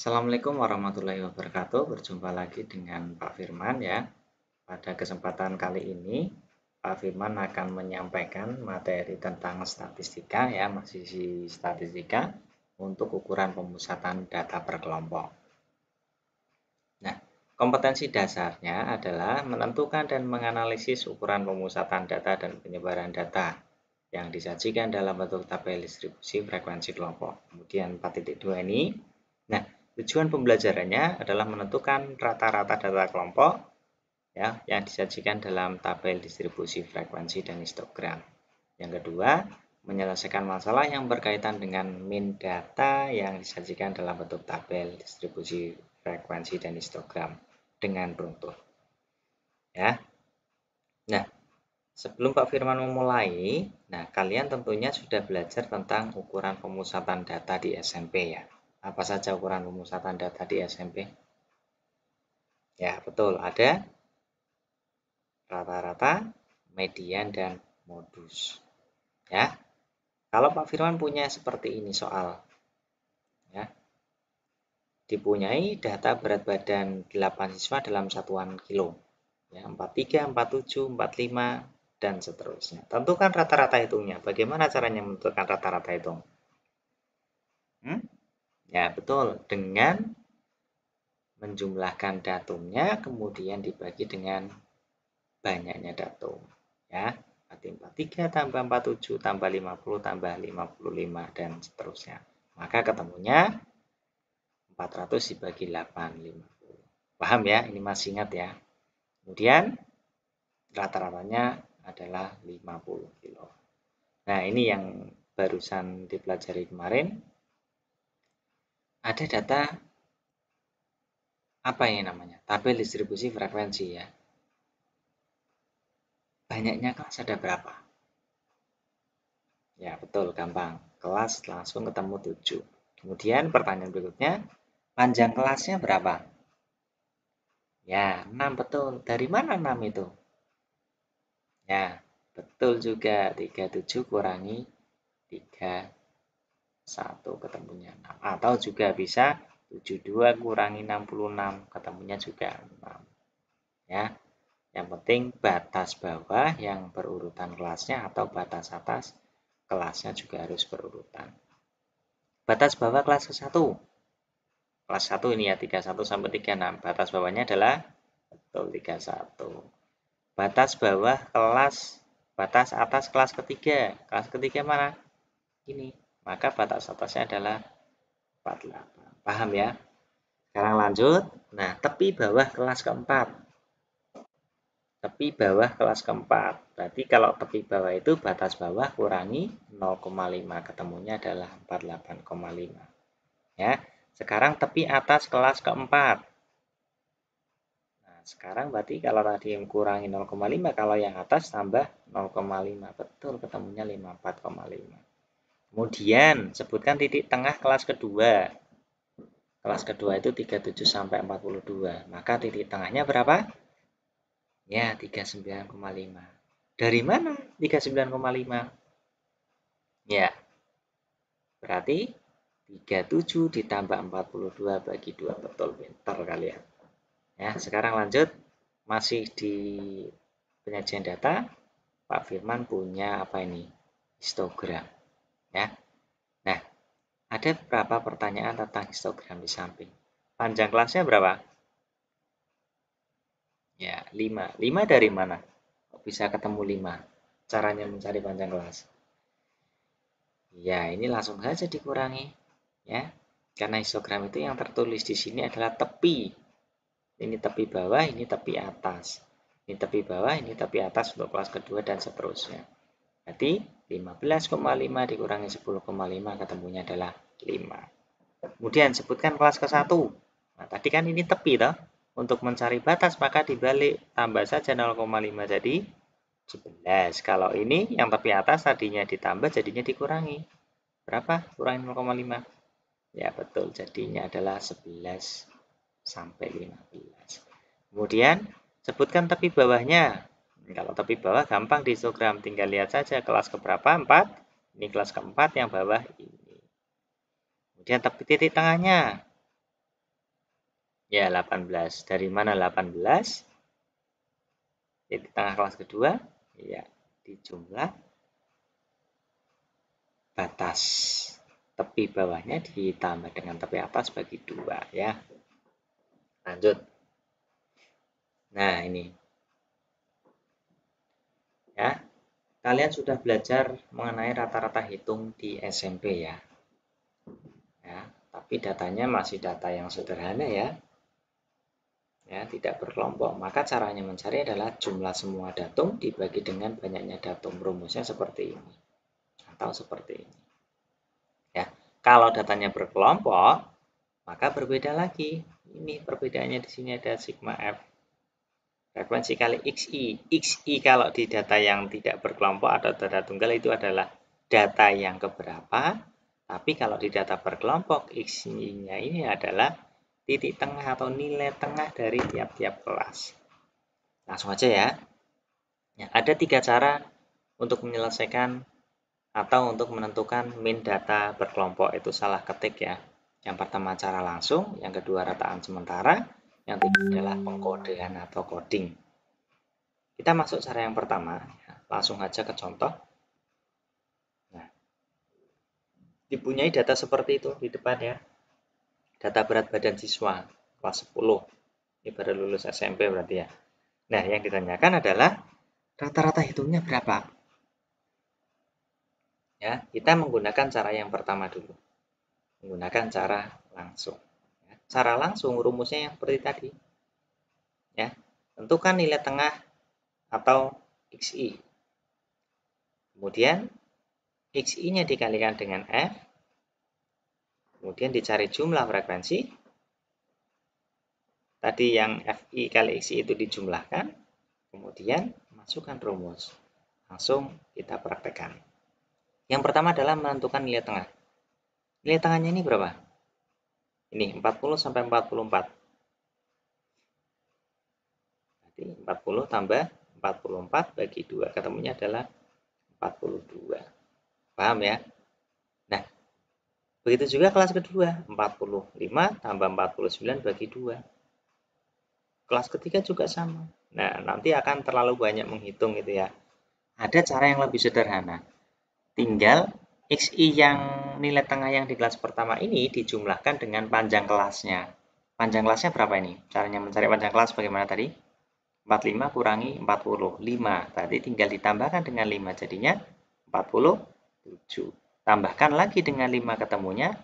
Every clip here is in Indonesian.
Assalamualaikum warahmatullahi wabarakatuh. Berjumpa lagi dengan Pak Firman ya. Pada kesempatan kali ini, Pak Firman akan menyampaikan materi tentang statistika ya, masih di statistika untuk ukuran pemusatan data per kelompok. Nah, kompetensi dasarnya adalah menentukan dan menganalisis ukuran pemusatan data dan penyebaran data yang disajikan dalam bentuk tabel distribusi frekuensi kelompok. Kemudian 4.2 ini, nah, tujuan pembelajarannya adalah menentukan rata-rata data kelompok ya, yang disajikan dalam tabel distribusi frekuensi dan histogram. Yang kedua, menyelesaikan masalah yang berkaitan dengan min data yang disajikan dalam bentuk tabel distribusi frekuensi dan histogram dengan beruntun. Ya. Nah, sebelum Pak Firman memulai, nah kalian tentunya sudah belajar tentang ukuran pemusatan data di SMP ya. Apa saja ukuran pemusatan data di SMP? Ya, betul. Ada rata-rata, median, dan modus. Ya. Kalau Pak Firman punya seperti ini soal. Ya. Dipunyai data berat badan 8 siswa dalam satuan kilo. Ya, 43, 47, 45, dan seterusnya. Tentukan rata-rata hitungnya. Bagaimana caranya menentukan rata-rata hitung? Ya, betul. Dengan menjumlahkan datumnya, kemudian dibagi dengan banyaknya datum. Ya, 43 tambah 47 tambah 50 tambah 55 dan seterusnya. Maka ketemunya 400 dibagi 8, 50. Paham ya? Ini masih ingat ya. Kemudian rata-ratanya adalah 50 kilo. Nah, ini yang barusan dipelajari kemarin. Ada data apa ini namanya? Tabel distribusi frekuensi ya. Banyaknya kelas ada berapa? Ya, betul, gampang. Kelas langsung ketemu 7. Kemudian pertanyaan berikutnya, panjang kelasnya berapa? Ya, 6 betul. Dari mana 6 itu? Ya, betul juga. 37 kurangi 31 ketemunya 6. Atau juga bisa 72 kurangi 66 ketemunya juga 6. Ya, yang penting batas bawah yang berurutan kelasnya atau batas atas kelasnya juga harus berurutan. Batas bawah kelas ke-1. Kelas 1 ini ya 31 sampai 36. Batas bawahnya adalah betul 31. Batas bawah kelas batas atas kelas ketiga. Kelas ketiga mana? Ini. Maka batas atasnya adalah 48. Paham ya? Sekarang lanjut. Nah, tepi bawah kelas keempat. Tepi bawah kelas keempat. Berarti kalau tepi bawah itu batas bawah kurangi 0,5. Ketemunya adalah 48,5. Ya. Sekarang tepi atas kelas keempat. Nah, sekarang berarti kalau tadi kurangi 0,5, kalau yang atas tambah 0,5. Betul, ketemunya 54,5. Kemudian, sebutkan titik tengah kelas kedua. Kelas kedua itu 37 sampai 42. Maka titik tengahnya berapa? Ya, 39,5. Dari mana 39,5? Ya, berarti 37 ditambah 42 bagi 2. Betul, pintar kalian. Ya, sekarang lanjut. Masih di penyajian data, Pak Firman punya apa ini? Histogram. Ya. Nah, ada beberapa pertanyaan tentang histogram di samping. Panjang kelasnya berapa? Ya, 5. 5 dari mana? Kok bisa ketemu 5? Caranya mencari panjang kelas. Ya, ini langsung saja dikurangi. Ya, karena histogram itu yang tertulis di sini adalah tepi. Ini tepi bawah, ini tepi atas. Ini tepi bawah, ini tepi atas untuk kelas kedua dan seterusnya. Berarti 15,5 dikurangi 10,5 ketemunya adalah 5. Kemudian sebutkan kelas ke-1. Nah, tadi kan ini tepi toh. Untuk mencari batas maka dibalik, tambah saja 0,5 jadi 11. Kalau ini yang tepi atas tadinya ditambah jadinya dikurangi. Berapa? Kurangi 0,5. Ya betul, jadinya adalah 11 sampai 15. Kemudian sebutkan tepi bawahnya. Kalau tepi bawah gampang di histogram, tinggal lihat saja kelas keberapa, 4. Ini kelas keempat, yang bawah ini. Kemudian tepi titik tengahnya. Ya, 18. Dari mana 18? Di tengah kelas kedua, ya, di jumlah batas. Tepi bawahnya ditambah dengan tepi atas bagi 2, ya. Lanjut. Nah, ini. Ya, kalian sudah belajar mengenai rata-rata hitung di SMP ya. Ya, tapi datanya masih data yang sederhana ya. Ya, tidak berkelompok. Maka caranya mencari adalah jumlah semua datum dibagi dengan banyaknya datum. Rumusnya seperti ini atau seperti ini. Ya, kalau datanya berkelompok, maka berbeda lagi. Ini perbedaannya di sini ada sigma F. Frekuensi kali XI. XI kalau di data yang tidak berkelompok atau data tunggal itu adalah data yang keberapa. Tapi kalau di data berkelompok, XI-nya ini adalah titik tengah atau nilai tengah dari tiap-tiap kelas. Langsung aja ya. Ya, ada 3 cara untuk menyelesaikan atau untuk menentukan min data berkelompok. Itu salah ketik ya. Yang pertama cara langsung, yang kedua rataan sementara, yang ketiga adalah pengkodean atau coding. Kita masuk cara yang pertama, langsung aja ke contoh. Nah, dipunyai data seperti itu di depan ya. Data berat badan siswa kelas 10. Ini baru lulus SMP berarti ya. Nah, yang ditanyakan adalah rata-rata hitungnya berapa? Ya, kita menggunakan cara yang pertama dulu. Menggunakan cara langsung. Cara langsung rumusnya yang seperti tadi. Ya, tentukan nilai tengah atau XI. Kemudian XI-nya dikalikan dengan F. Kemudian dicari jumlah frekuensi. Tadi yang FI kali XI itu dijumlahkan. Kemudian masukkan rumus. Langsung kita praktekkan. Yang pertama adalah menentukan nilai tengah. Nilai tengahnya ini berapa? Ini 40 sampai 44. Jadi 40 tambah 44 bagi 2. Ketemunya adalah 42. Paham ya? Nah, begitu juga kelas kedua. 45 tambah 49 bagi 2. Kelas ketiga juga sama. Nah, nanti akan terlalu banyak menghitung gitu ya. Ada cara yang lebih sederhana. Tinggal XI yang nilai tengah yang di kelas pertama ini dijumlahkan dengan panjang kelasnya. Panjang kelasnya berapa ini? Caranya mencari panjang kelas bagaimana tadi? 45 kurangi 40, 5. Berarti tinggal ditambahkan dengan 5, jadinya 47. Tambahkan lagi dengan 5 ketemunya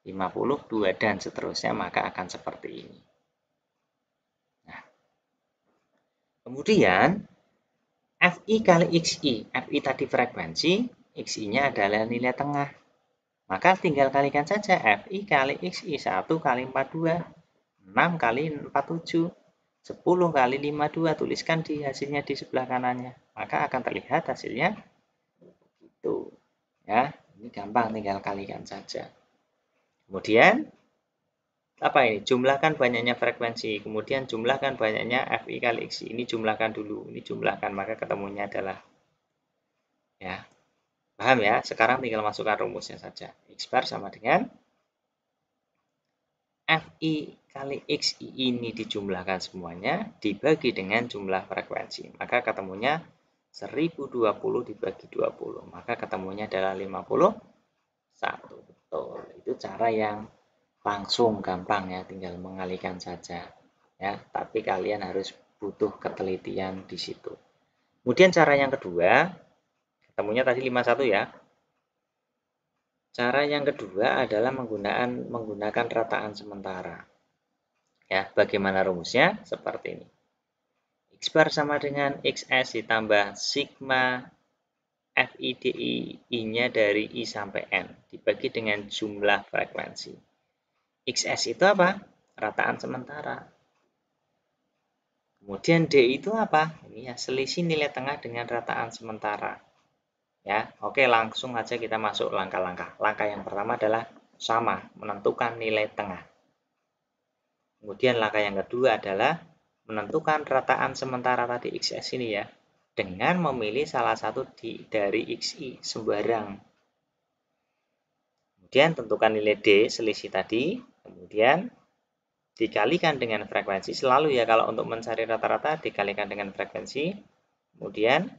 52 dan seterusnya, maka akan seperti ini. Nah, kemudian FI kali XI. FI tadi frekuensi, XI-nya adalah nilai tengah. Maka tinggal kalikan saja FI kali XI. 1 kali 42. 6 kali 47. 10 kali 52. Tuliskan di hasilnya di sebelah kanannya. Maka akan terlihat hasilnya begitu. Ya, ini gampang, tinggal kalikan saja. Kemudian apa ini? Jumlahkan banyaknya frekuensi. Kemudian jumlahkan banyaknya FI kali XI. Ini jumlahkan dulu. Ini jumlahkan, maka ketemunya adalah ya. Paham ya? Sekarang tinggal masukkan rumusnya saja. X bar sama dengan FI kali XI ini dijumlahkan semuanya dibagi dengan jumlah frekuensi. Maka ketemunya 1020 dibagi 20. Maka ketemunya adalah 51. Betul. Itu cara yang langsung gampang ya, tinggal mengalihkan saja. Ya, tapi kalian harus butuh ketelitian di situ. Kemudian cara yang kedua, ketemunya tadi 51 ya. Cara yang kedua adalah menggunakan rataan sementara. Ya, bagaimana rumusnya? Seperti ini. X bar sama dengan XS ditambah sigma FIDI-nya dari I sampai N dibagi dengan jumlah frekuensi. XS itu apa? Rataan sementara. Kemudian D itu apa? Ini ya, selisih nilai tengah dengan rataan sementara. Ya, oke, langsung aja kita masuk langkah-langkah. Langkah yang pertama adalah sama, menentukan nilai tengah. Kemudian langkah yang kedua adalah menentukan rataan sementara tadi XS ini ya, dengan memilih salah satu dari XI sembarang. Kemudian tentukan nilai D, selisih tadi. Kemudian dikalikan dengan frekuensi. Selalu ya kalau untuk mencari rata-rata dikalikan dengan frekuensi. Kemudian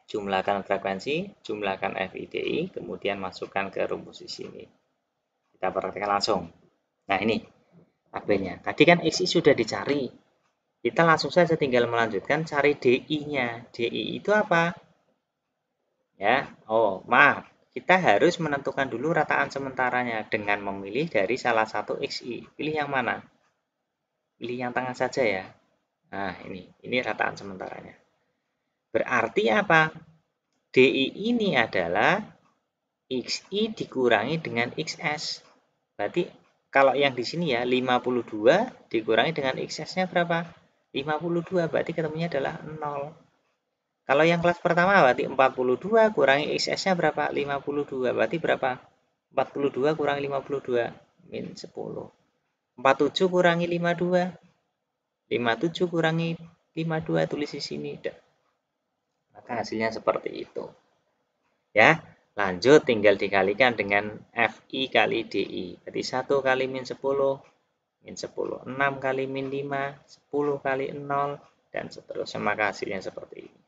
jumlahkan frekuensi, jumlahkan FIDI, kemudian masukkan ke rumus di sini. Kita perhatikan langsung. Nah ini tabelnya. Tadi kan XI sudah dicari. Kita langsung saja tinggal melanjutkan cari DI-nya. DI itu apa? Ya, oh maaf. Kita harus menentukan dulu rataan sementaranya dengan memilih dari salah satu XI. Pilih yang mana? Pilih yang tengah saja ya. Nah, ini rataan sementaranya. Berarti apa? DI ini adalah XI dikurangi dengan XS. Berarti kalau yang di sini ya 52 dikurangi dengan XS-nya berapa? 52, berarti ketemunya adalah 0. Kalau yang kelas pertama berarti 42 kurangi XS-nya berapa? 52, berarti berapa? 42 kurangi 52, min 10. 47 kurangi 52, 57 kurangi 52, tulis di sini. Maka hasilnya seperti itu. Ya, lanjut tinggal dikalikan dengan FI kali DI. Berarti 1 kali min 10, min 10. 6 kali min 5, 10 kali 0, dan seterusnya. Maka hasilnya seperti ini.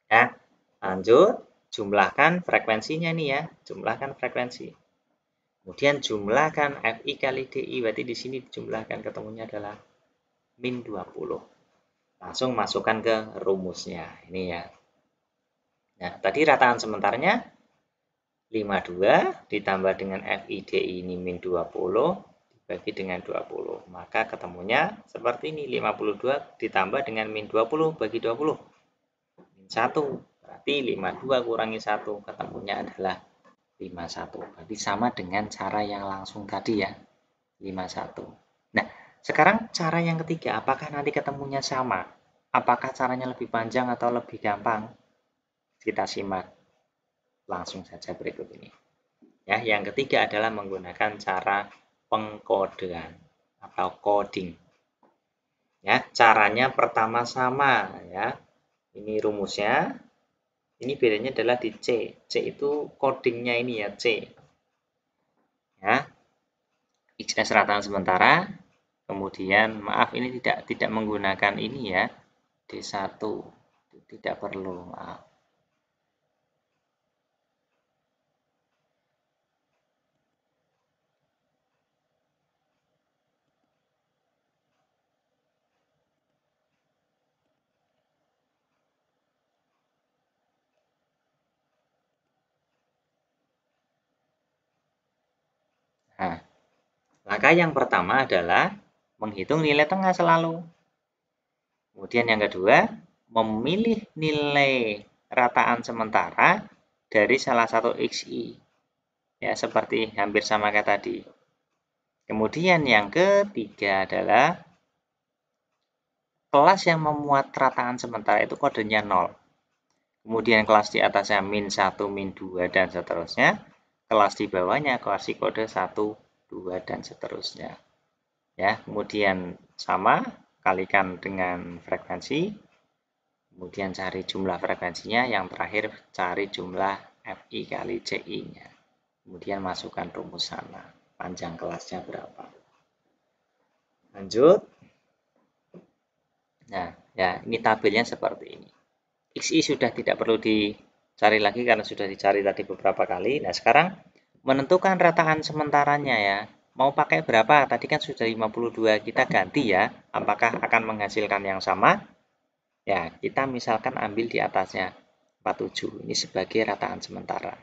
Ya, lanjut. Jumlahkan frekuensinya nih ya. Jumlahkan frekuensi. Kemudian jumlahkan FI kali DI. Berarti di sini jumlahkan ketemunya adalah min 20. Langsung masukkan ke rumusnya. Ini ya. Nah, tadi rataan sementaranya 52 ditambah dengan FIDI ini min 20 dibagi dengan 20. Maka ketemunya seperti ini. 52 ditambah dengan min 20 bagi 20. Min 1. Berarti 52 kurangi 1. Ketemunya adalah 51. Berarti sama dengan cara yang langsung tadi ya. 51. Nah, sekarang cara yang ketiga. Apakah nanti ketemunya sama? Apakah caranya lebih panjang atau lebih gampang? Kita simak langsung saja berikut ini. Ya, yang ketiga adalah menggunakan cara pengkodean atau coding. Ya, caranya pertama sama ya. Ini rumusnya. Ini bedanya adalah di C. C itu codingnya ini ya, C. Ya. XS rataan sementara. Kemudian maaf ini tidak menggunakan ini ya. D1. Tidak perlu, maaf. Nah, langkah yang pertama adalah menghitung nilai tengah selalu. Kemudian yang kedua, memilih nilai rataan sementara dari salah satu XI. Ya, seperti hampir sama kayak tadi. Kemudian yang ketiga adalah kelas yang memuat rataan sementara itu kodenya 0. Kemudian kelas di atasnya min 1, min 2, dan seterusnya. Kelas di bawahnya kasih kode 1, 2, dan seterusnya. Ya, kemudian sama, kalikan dengan frekuensi. Kemudian cari jumlah frekuensinya. Yang terakhir cari jumlah FI kali CI-nya. Kemudian masukkan rumus sana. Panjang kelasnya berapa. Lanjut. Nah, ya ini tabelnya seperti ini. XI sudah tidak perlu dicari lagi karena sudah dicari tadi beberapa kali. Nah, sekarang menentukan rataan sementaranya ya. Mau pakai berapa? Tadi kan sudah 52, kita ganti ya. Apakah akan menghasilkan yang sama? Ya, kita misalkan ambil di atasnya 47. Ini sebagai rataan sementara.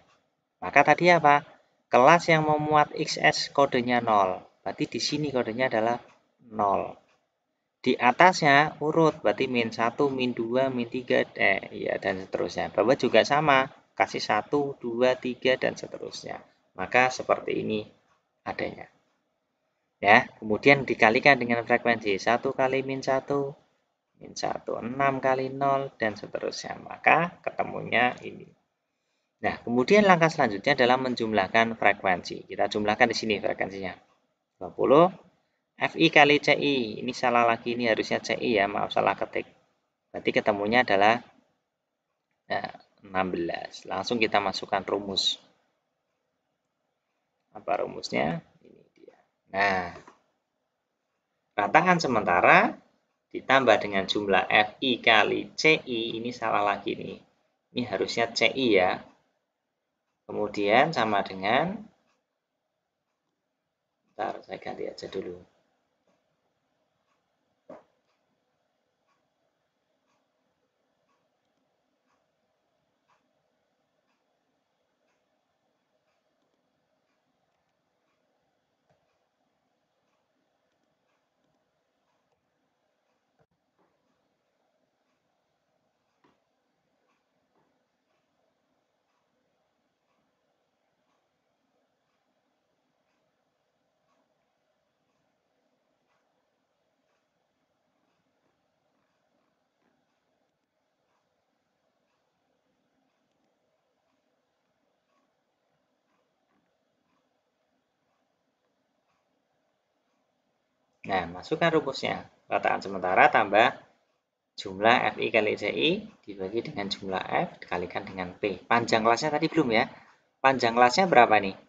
Maka tadi apa? Kelas yang memuat XS kodenya 0. Berarti di sini kodenya adalah 0. Di atasnya urut, berarti min 1, min 2, min 3, ya, dan seterusnya. Bawah juga sama, kasih 1, 2, 3, dan seterusnya. Maka seperti ini adanya. Ya, kemudian dikalikan dengan frekuensi 1 kali min 1, min 1, 6 kali 0, dan seterusnya. Maka ketemunya ini. Nah, kemudian langkah selanjutnya adalah menjumlahkan frekuensi. Kita jumlahkan di sini frekuensinya. 20 FI kali CI, ini salah lagi, ini harusnya CI ya, maaf salah ketik. Berarti ketemunya adalah 16. Langsung kita masukkan rumus. Apa rumusnya? Ini dia. Nah, Rataan sementara ditambah dengan jumlah FI kali CI, ini salah lagi nih. Ini harusnya CI ya. Kemudian sama dengan, bentar saya ganti aja dulu. Nah, masukkan rumusnya. Rataan sementara tambah jumlah FI kali CI dibagi dengan jumlah F dikalikan dengan P. Panjang kelasnya tadi belum ya? Panjang kelasnya berapa nih?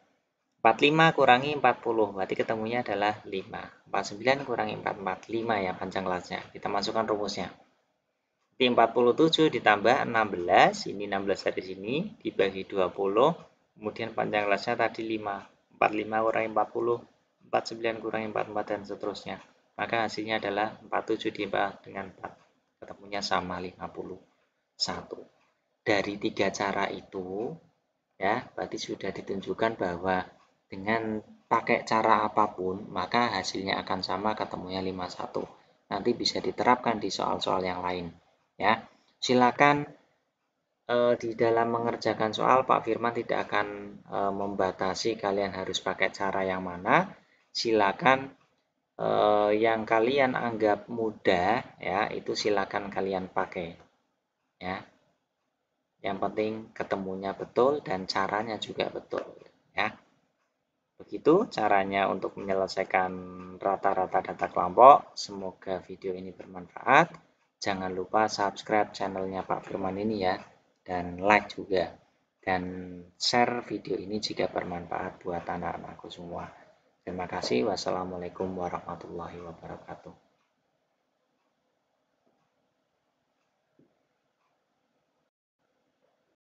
45 kurangi 40, berarti ketemunya adalah 5. 49 kurangi 44, 5 ya panjang kelasnya. Kita masukkan rumusnya. Jadi 47 ditambah 16, ini 16 dari sini, dibagi 20, kemudian panjang kelasnya tadi 5. 45 kurangi 40, 49 kurangi 44, dan seterusnya. Maka hasilnya adalah 47 ditambah dengan 4. Ketemunya sama 51. Dari 3 cara itu, ya, berarti sudah ditunjukkan bahwa dengan pakai cara apapun, maka hasilnya akan sama, ketemunya 51. Nanti bisa diterapkan di soal-soal yang lain. Ya, silakan di dalam mengerjakan soal Pak Firman tidak akan membatasi kalian harus pakai cara yang mana. Silakan yang kalian anggap mudah ya itu silakan kalian pakai ya. Yang penting ketemunya betul dan caranya juga betul ya. Begitu caranya untuk menyelesaikan rata-rata data kelompok. Semoga video ini bermanfaat. Jangan lupa subscribe channelnya Pak Firman ini ya. Dan like juga. Dan share video ini jika bermanfaat buat anak-anakku semua. Terima kasih. Wassalamualaikum warahmatullahi wabarakatuh.